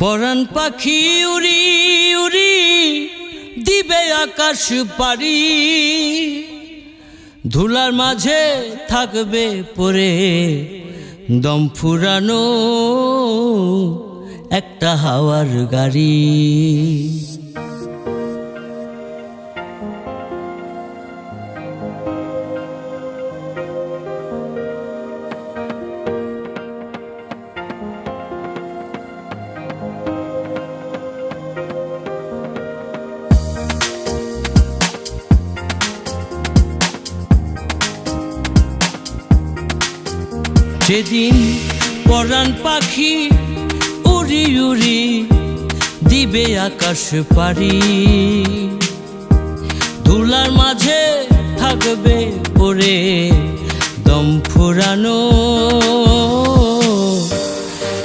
পরাণ পাখি উড়ি উড়ি দিবে আকাশ পাড়ি, ধুলার মাঝে থাকবে পড়ে দম ফুরানো একটা হাওয়ার গাড়ি। যেদিন পরাণ পাখি উড়ি উড়ি দিবে আকাশ পাড়ি, ধুলার মাঝে থাকবে পড়ে দম ফুরানো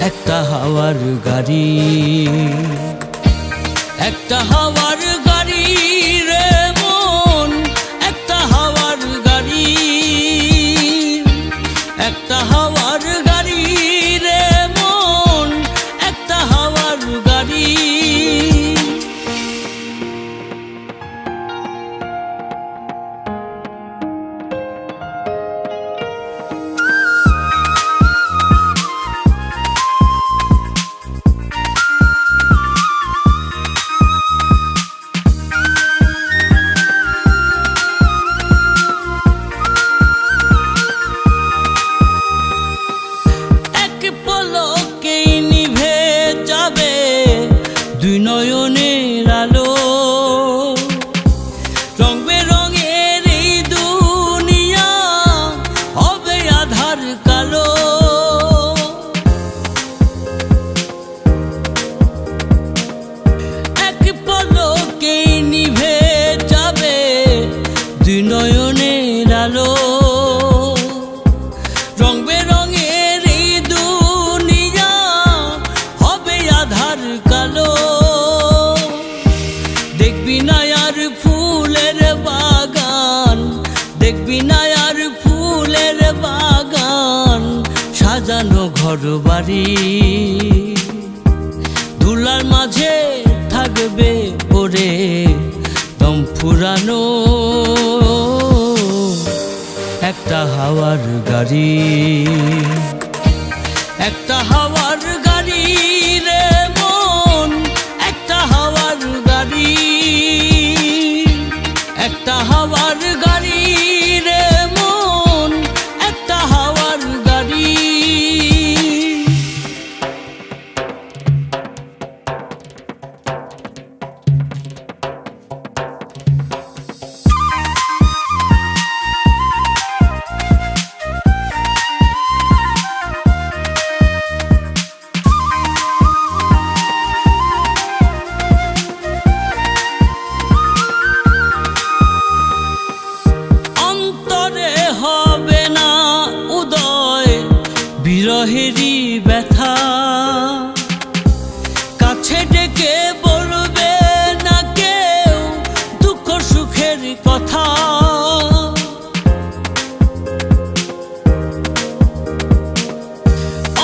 একটা হাওয়ার গাড়ি। একটা হাওয়ার গাড়ি রে মন, একটা হাওয়ার গাড়ি, একটা হাওয়ার গাড়ি রে মন, একটা হাওয়ার গাড়ি। দুই নয়নের আলো, রং বেরঙের এই দুনিয়া হবে আধার কালো। এক পলকেই নিভে যাবে দুই নয়নের আলো, রং বেরঙের এই দুনিয়া হবে আধার কালো। দেখবি না আর ফুলের বাগান, দেখবি না আর ফুলের বাগান, সাজানো ঘর বাড়ি, ধুলার মাঝে থাকবে পড়ে দম ফুরানো একটা হাওয়ার গাড়ি। একটা হাওয়ার গাড়ি রে মন, একটা হাওয়ার গাড়ি, একটা হাওয়ার গাড়ি রে মন, একটা হাওয়ার গাড়ি। বিরহেরই ব্যথা কাছে ডেকে বলবে না কেউ দুঃখ সুখের কথা।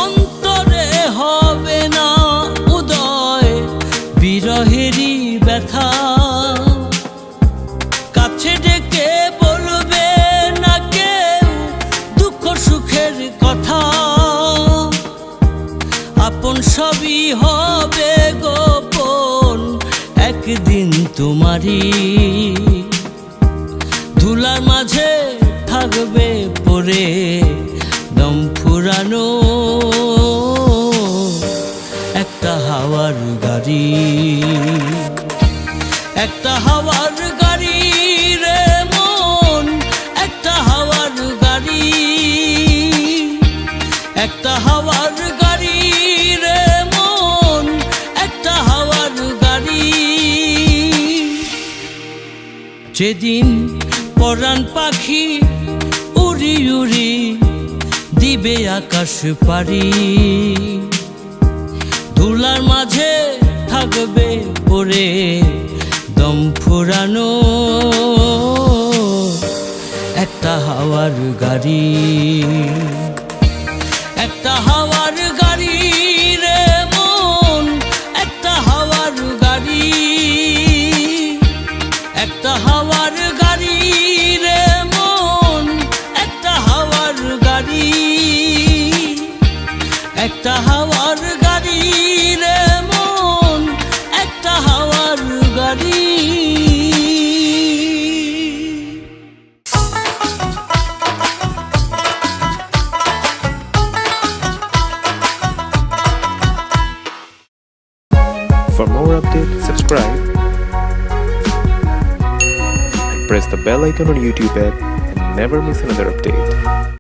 অন্তরে হবে না উদয় বিরহেরই ব্যথা, কাছে ডেকে বলবে না কেউ দুঃখ সুখের কথা। আপন সবই হবে গোপন একদিন তোমারই, ধুলার মাঝে থাকবে পড়ে দম ফুরানো একটা হাওয়ার গাড়ি। একটা হাওয়ার গাড়ি রে মন, একটা হাওয়ার গাড়ি, একটা হাওয়ার গাড়ি রে মন, একটা হাওয়ার গাড়ি। যেদিন পরাণ পাখি উড়ি উড়ি দিবে আকাশ পাড়ি, ধুলার মাঝে থাকবে পড়ে দম ফুরানো একটা হাওয়ার গাড়ি। একটা হাওয়ার গাড়ি রে মন, গাড়ি, একটা হাওয়ার গাড়ি রে মন, একটা হাওয়ার গাড়ি। For more updates, subscribe and press the bell icon on YouTube app and never miss another update.